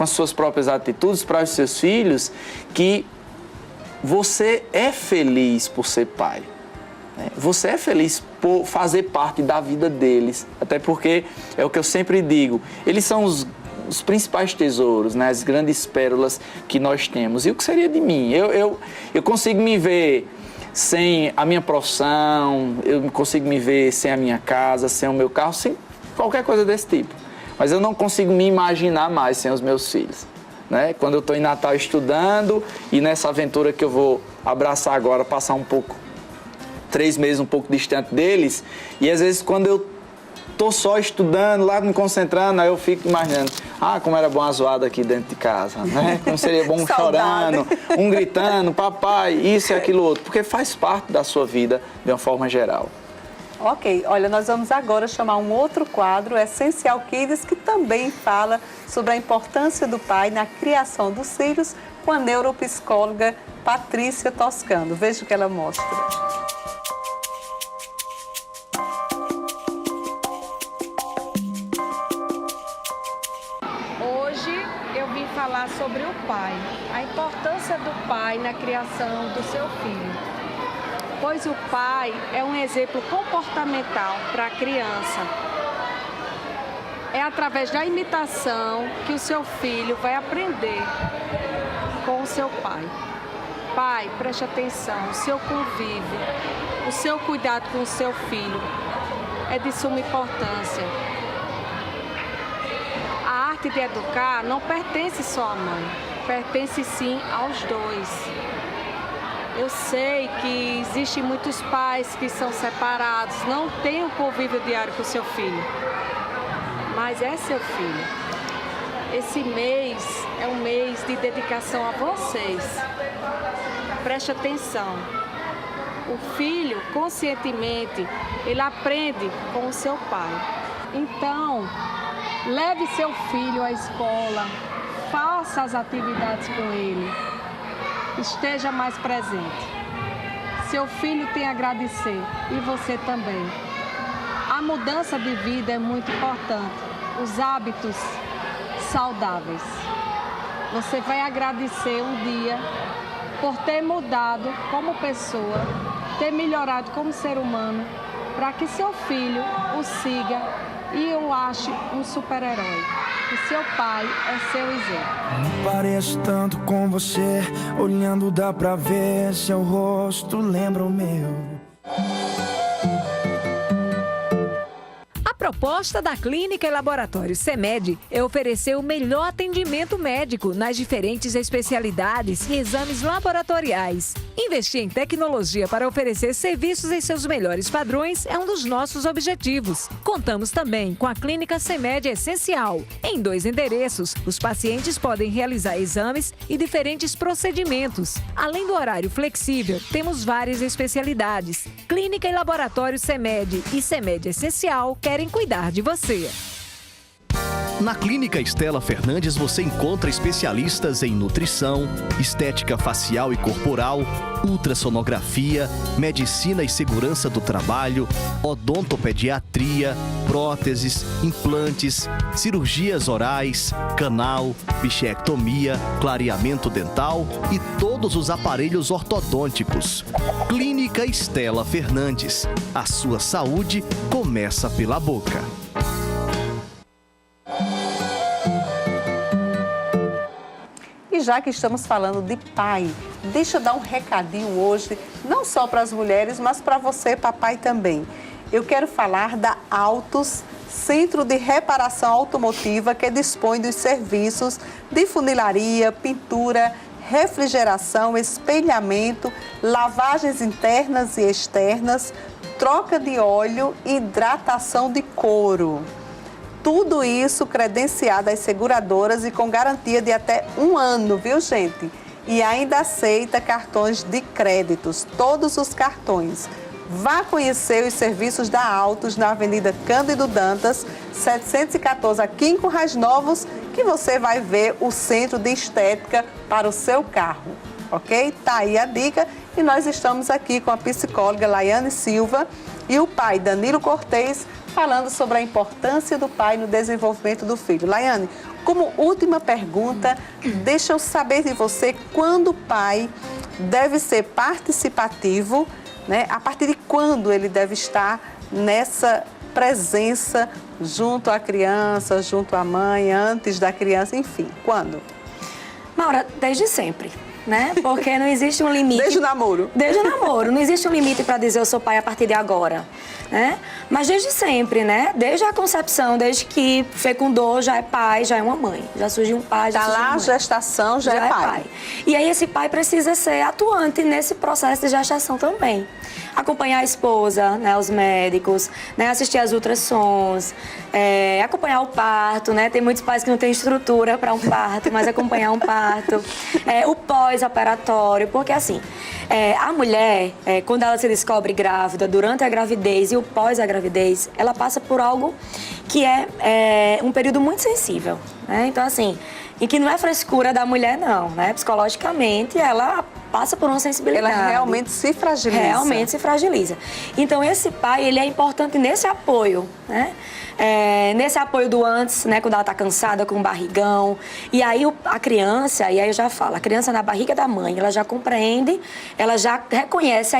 suas próprias atitudes para os seus filhos, que você é feliz por ser pai, né? Você é feliz por fazer parte da vida deles, até porque é o que eu sempre digo, eles são os principais tesouros, né? As grandes pérolas que nós temos. E o que seria de mim? Eu consigo me ver sem a minha profissão, eu consigo me ver sem a minha casa, sem o meu carro, sem qualquer coisa desse tipo, mas eu não consigo me imaginar mais sem os meus filhos. Né? Quando eu estou em Natal estudando e nessa aventura que eu vou abraçar agora, passar 3 meses um pouco distante deles, e às vezes quando eu estou só estudando, lá me concentrando, aí eu fico imaginando, como era bom a zoada aqui dentro de casa, né? Como seria bom um chorando, um gritando, papai, isso e aquilo outro, porque faz parte da sua vida de uma forma geral. Ok, olha, nós vamos agora chamar um outro quadro, Essencial Kids, que também fala sobre a importância do pai na criação dos filhos, com a neuropsicóloga Patrícia Toscano. Veja o que ela mostra. Hoje eu vim falar sobre o pai, a importância do pai na criação do seu filho. Pois o pai é um exemplo comportamental para a criança. É através da imitação que o seu filho vai aprender com o seu pai. Pai, preste atenção, o seu convívio, o seu cuidado com o seu filho é de suma importância. A arte de educar não pertence só à mãe, pertence sim aos dois. Eu sei que existem muitos pais que são separados, não têm um convívio diário com o seu filho, mas é seu filho. Esse mês é um mês de dedicação a vocês. Preste atenção. O filho, conscientemente, ele aprende com o seu pai. Então, leve seu filho à escola, faça as atividades com ele. Esteja mais presente. Seu filho tem a agradecer e você também. A mudança de vida é muito importante. Os hábitos saudáveis. Você vai agradecer um dia por ter mudado como pessoa, ter melhorado como ser humano, para que seu filho o siga e o ache um super-herói. O seu pai é seu exemplo. Pareço tanto com você, olhando dá pra ver, seu rosto lembra o meu. A proposta da Clínica e Laboratório CEMED é oferecer o melhor atendimento médico nas diferentes especialidades e exames laboratoriais. Investir em tecnologia para oferecer serviços em seus melhores padrões é um dos nossos objetivos. Contamos também com a Clínica CEMED Essencial. Em 2 endereços, os pacientes podem realizar exames e diferentes procedimentos. Além do horário flexível, temos várias especialidades. Clínica e Laboratório CEMED e CEMED Essencial querem cuidar de você. Na Clínica Estela Fernandes você encontra especialistas em nutrição, estética facial e corporal, ultrassonografia, medicina e segurança do trabalho, odontopediatria, próteses, implantes, cirurgias orais, canal, bichectomia, clareamento dental e todos os aparelhos ortodônticos. Clínica Estela Fernandes. A sua saúde começa pela boca. E já que estamos falando de pai, deixa eu dar um recadinho hoje, não só para as mulheres, mas para você, papai, também. Eu quero falar da Autos, Centro de Reparação Automotiva, que dispõe dos serviços de funilaria, pintura, refrigeração, espelhamento, lavagens internas e externas, troca de óleo e hidratação de couro. Tudo isso credenciado às seguradoras e com garantia de até 1 ano, viu, gente? E ainda aceita cartões de créditos, todos os cartões. Vá conhecer os serviços da Autos na Avenida Cândido Dantas, 714, aqui em Currais Novos, que você vai ver o centro de estética para o seu carro, ok? Tá aí a dica e nós estamos aqui com a psicóloga Laiane Silva e o pai Danilo Cortez, falando sobre a importância do pai no desenvolvimento do filho. Laiane, como última pergunta, deixa eu saber de você quando o pai deve ser participativo, né? A partir de quando ele deve estar nessa presença junto à criança, junto à mãe, antes da criança, enfim, quando? Maura, desde sempre, né? Porque não existe um limite. Desde o namoro. Desde o namoro. Não existe um limite para dizer eu sou pai a partir de agora, né? Mas desde sempre, né? Desde a concepção, desde que fecundou, já é pai, já é uma mãe. Já surgiu um pai, já tá surgiu lá, uma mãe. gestação, já é pai. E aí esse pai precisa ser atuante nesse processo de gestação também. Acompanhar a esposa, né, os médicos, né, assistir às ultrassons, acompanhar o parto, né? Tem muitos pais que não têm estrutura para um parto, mas acompanhar um parto. O pós-operatório, porque assim, a mulher, quando ela se descobre grávida, durante a gravidez e o pós a gravidez, ela passa por algo que é um período muito sensível, né? Então assim, e que não é frescura da mulher não, né? Psicologicamente ela passa por uma sensibilidade. Ela realmente se fragiliza. Realmente se fragiliza. Então esse pai, ele é importante nesse apoio, né? Nesse apoio do antes, né? Quando ela tá cansada, com o barrigão. E aí a criança, e aí eu já falo, a criança na barriga da mãe, ela já compreende, ela já reconhece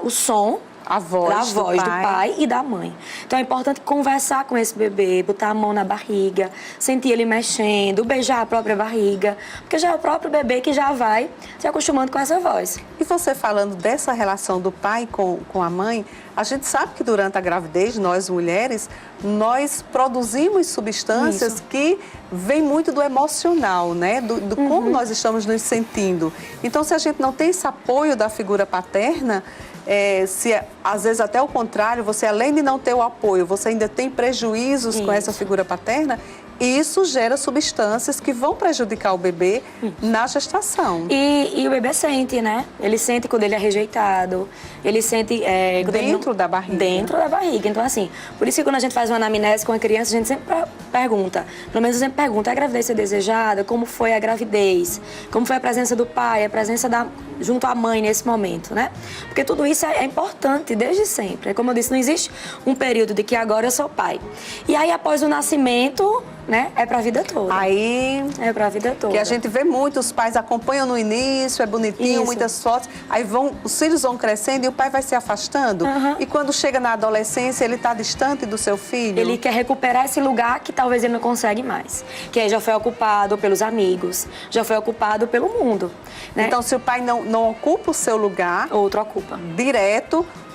o som, a voz do pai e da mãe. Então é importante conversar com esse bebê, botar a mão na barriga, sentir ele mexendo, beijar a própria barriga, porque já é o próprio bebê que já vai se acostumando com essa voz. E você falando dessa relação do pai com a mãe, a gente sabe que durante a gravidez, nós mulheres, nós produzimos substâncias que vêm muito do emocional, né? Do como nós estamos nos sentindo. Então, se a gente não tem esse apoio da figura paterna, se às vezes até o contrário, você além de não ter o apoio, você ainda tem prejuízos com essa figura paterna, isso gera substâncias que vão prejudicar o bebê na gestação. E o bebê sente, né? Ele sente quando ele é rejeitado, ele sente... dentro da barriga. Dentro da barriga. Então, assim, por isso que quando a gente faz uma anamnese com a criança, a gente sempre pergunta, pelo menos eu sempre pergunto, a gravidez foi desejada? Como foi a gravidez? Como foi a presença do pai, a presença junto à mãe nesse momento, né? Porque tudo isso é importante desde sempre. Como eu disse, não existe um período de que agora eu sou pai. E aí, após o nascimento, né? É pra vida toda. Aí... É pra vida toda. Que a gente vê muitos pais acompanham no início, é bonitinho, muitas fotos, aí os filhos vão crescendo e o pai vai se afastando. E quando chega na adolescência, ele tá distante do seu filho. Ele quer recuperar esse lugar que talvez ele não consegue mais. Que aí já foi ocupado pelos amigos, já foi ocupado pelo mundo, né? Então, se o pai não ocupa o seu lugar... Outro ocupa.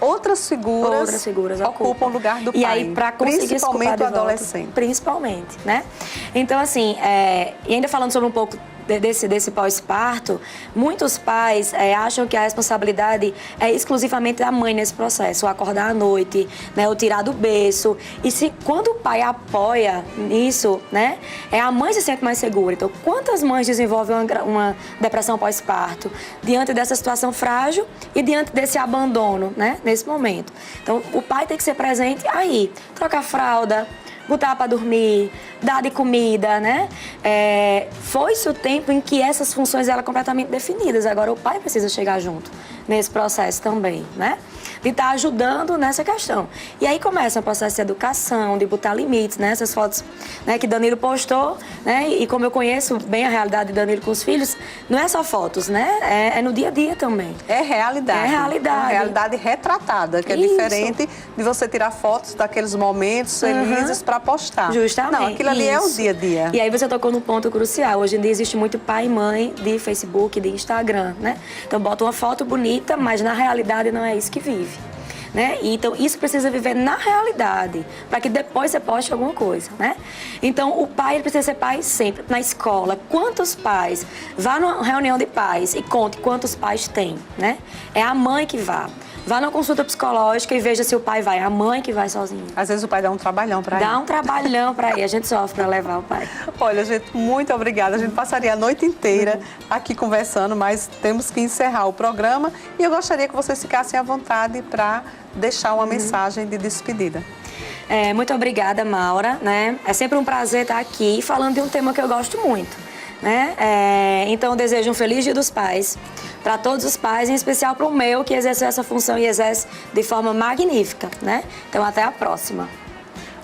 Outras figuras ocupam o lugar do pai. E aí, para conseguir principalmente o adolescente. Principalmente, né? Então, assim, e ainda falando sobre um pouco desse pós-parto, muitos pais acham que a responsabilidade é exclusivamente da mãe nesse processo, o acordar à noite, né, o tirar do berço. E quando o pai apoia nisso, né, a mãe se sente mais segura. Então, quantas mães desenvolvem uma depressão pós-parto diante dessa situação frágil e diante desse abandono, né, nesse momento? Então, o pai tem que ser presente aí, trocar fralda, botar para dormir, dar de comida, né? Foi-se o tempo em que essas funções eram completamente definidas. Agora o pai precisa chegar junto nesse processo também, né? De estar ajudando nessa questão. E aí começa o processo de educação, de botar limites, né? Essas fotos, né, que Danilo postou, né? E como eu conheço bem a realidade de Danilo com os filhos, não é só fotos, né? É no dia a dia também. É realidade. É realidade. É uma realidade retratada, que é diferente de você tirar fotos daqueles momentos felizes para postar. Justamente. Não, aquilo ali é o dia a dia. E aí você tocou num ponto crucial. Hoje em dia existe muito pai e mãe de Facebook, de Instagram, né? Então bota uma foto bonita, mas na realidade não é isso que vive. Né? Então, isso precisa viver na realidade, para que depois você poste alguma coisa, né? Então, o pai ele precisa ser pai sempre. Na escola, quantos pais? Vá numa reunião de pais e conte quantos pais tem, né? É a mãe que vá. Vá na consulta psicológica e veja se o pai vai. É a mãe que vai sozinho. Às vezes o pai dá um trabalhão para ir. Dá um trabalhão para ir. A gente sofre para levar o pai. Olha, gente, muito obrigada. A gente passaria a noite inteira aqui conversando, mas temos que encerrar o programa. E eu gostaria que vocês ficassem à vontade para deixar uma mensagem de despedida. Muito obrigada, Maura. Né? É sempre um prazer estar aqui falando de um tema que eu gosto muito. Né? Então, eu desejo um feliz Dia dos Pais para todos os pais, em especial para o meu, que exerce essa função e exerce de forma magnífica. Né? Então, até a próxima.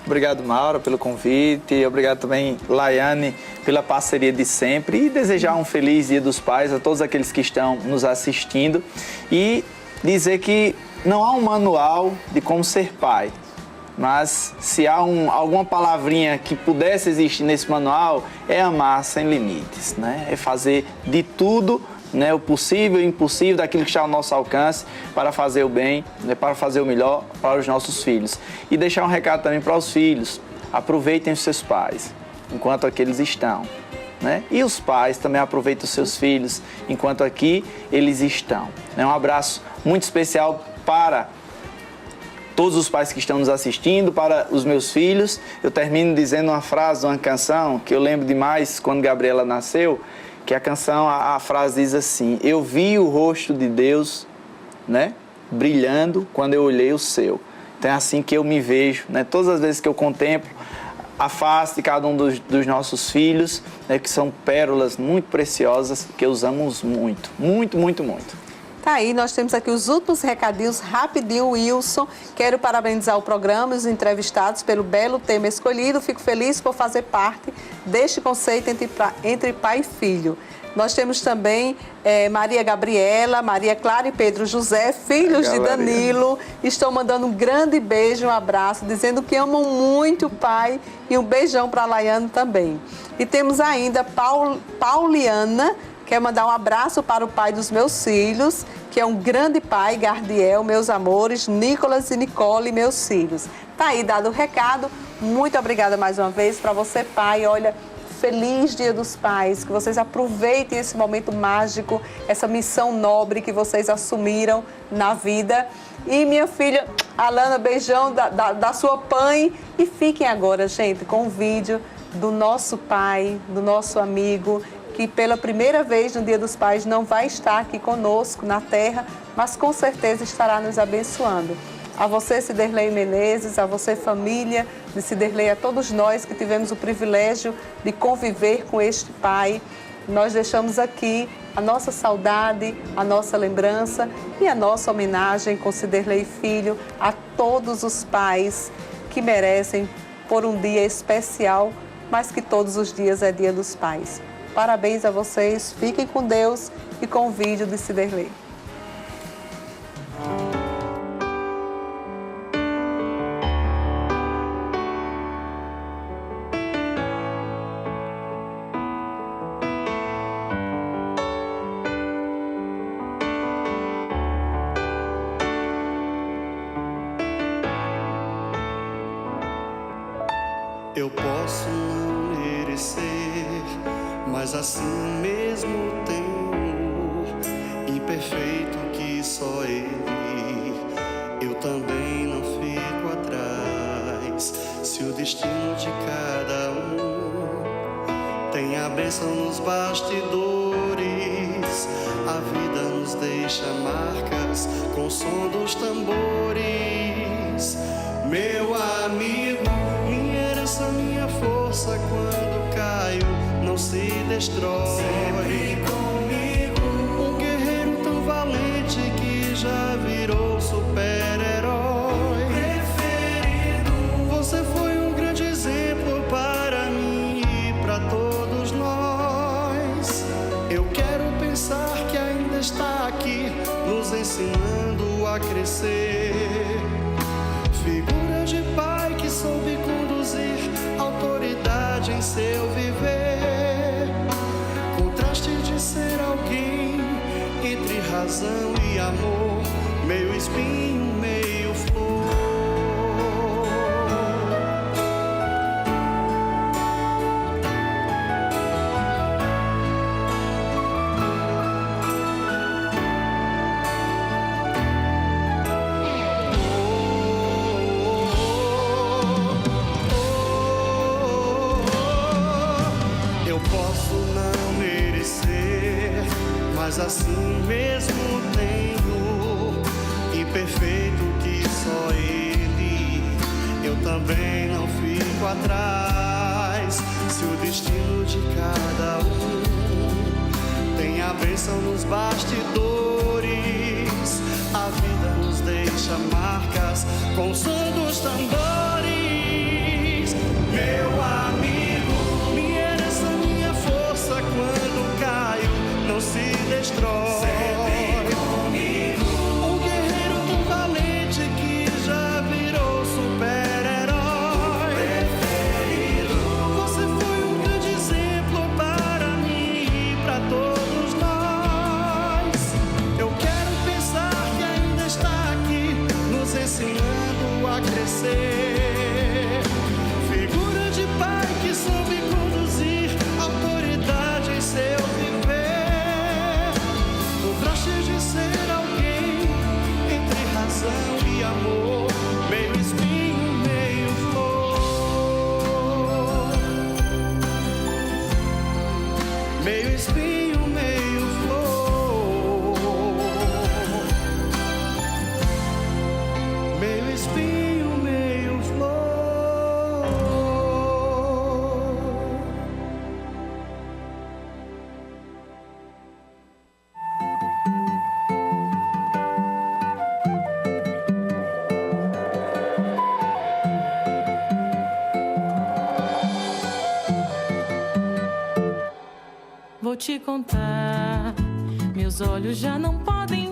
Obrigado, Maura, pelo convite. Obrigado também, Laiane, pela parceria de sempre. E desejar um feliz Dia dos Pais a todos aqueles que estão nos assistindo. E dizer que não há um manual de como ser pai. Mas se há alguma palavrinha que pudesse existir nesse manual, é amar sem limites, né? É fazer de tudo, né, o possível e o impossível daquilo que está ao nosso alcance para fazer o bem, né, para fazer o melhor para os nossos filhos. E deixar um recado também para os filhos: aproveitem os seus pais enquanto aqui eles estão, né? E os pais também aproveitem os seus filhos enquanto aqui eles estão. Um abraço muito especial para todos os pais que estão nos assistindo, para os meus filhos. Eu termino dizendo uma frase de uma canção que eu lembro demais quando Gabriela nasceu, que a canção, a frase diz assim: eu vi o rosto de Deus, né, brilhando quando eu olhei o seu. Então é assim que eu me vejo, né, todas as vezes que eu contemplo a face de cada um dos nossos filhos, né, que são pérolas muito preciosas, que usamos muito, muito, muito, muito. Tá aí, nós temos aqui os últimos recadinhos, rapidinho, Wilson. Quero parabenizar o programa e os entrevistados pelo belo tema escolhido. Fico feliz por fazer parte deste conceito entre pai e filho. Nós temos também Maria Gabriela, Maria Clara e Pedro José, filhos de Danilo. Estão mandando um grande beijo, um abraço, dizendo que amam muito o pai, e um beijão para a Laiane também. E temos ainda Pauliana, quer mandar um abraço para o pai dos meus filhos, que é um grande pai, Gardiel, meus amores, Nicolas e Nicole, meus filhos. Tá aí dado o recado. Muito obrigada mais uma vez para você, pai. Olha, feliz Dia dos Pais, que vocês aproveitem esse momento mágico, essa missão nobre que vocês assumiram na vida. E minha filha, Alana, beijão da sua mãe. E fiquem agora, gente, com o vídeo do nosso pai, do nosso amigo, que pela primeira vez no Dia dos Pais não vai estar aqui conosco na Terra, mas com certeza estará nos abençoando. A você, Ciderley Menezes, a você, família de Ciderley, a todos nós que tivemos o privilégio de conviver com este pai, nós deixamos aqui a nossa saudade, a nossa lembrança e a nossa homenagem com Ciderley Filho a todos os pais que merecem por um dia especial, mas que todos os dias é Dia dos Pais. Parabéns a vocês, fiquem com Deus e com o vídeo de Ciderley. Eu posso não merecer, mas assim mesmo tenho, imperfeito que só Ele, eu também não fico atrás. Se o destino de cada um tem a bênção nos bastidores, a vida nos deixa marcas com o som dos tambores. Meu amigo, minha herança destrói. Sempre comigo, um guerreiro tão valente que já virou super-herói. Preferido, você foi um grande exemplo para mim e para todos nós. Eu quero pensar que ainda está aqui, nos ensinando a crescer. Figura de pai que soube conduzir autoridade em seu viver. Contraste de ser alguém entre razão e amor, meio espinho, meio flor. Mas assim mesmo tenho, imperfeito que só Ele, eu também não fico atrás. Se o destino de cada um tem a bênção nos bastidores, a vida nos deixa marcas com o som dos tambores. Meu amigo, minha herança, minha força quando caio não se destrói. Sempre comigo, um guerreiro tão valente que já virou super-herói. Preferido, você foi um grande exemplo para mim e para todos nós. Eu quero pensar que ainda está aqui, nos ensinando a crescer. Figura de pai que soube conduzir autoridade em seu viver. De ser alguém entre razão e amor, meio espinho, meio flor. Meio espinho, meio flor. Meio espinho, meio flor. Vou te contar, meus olhos já não podem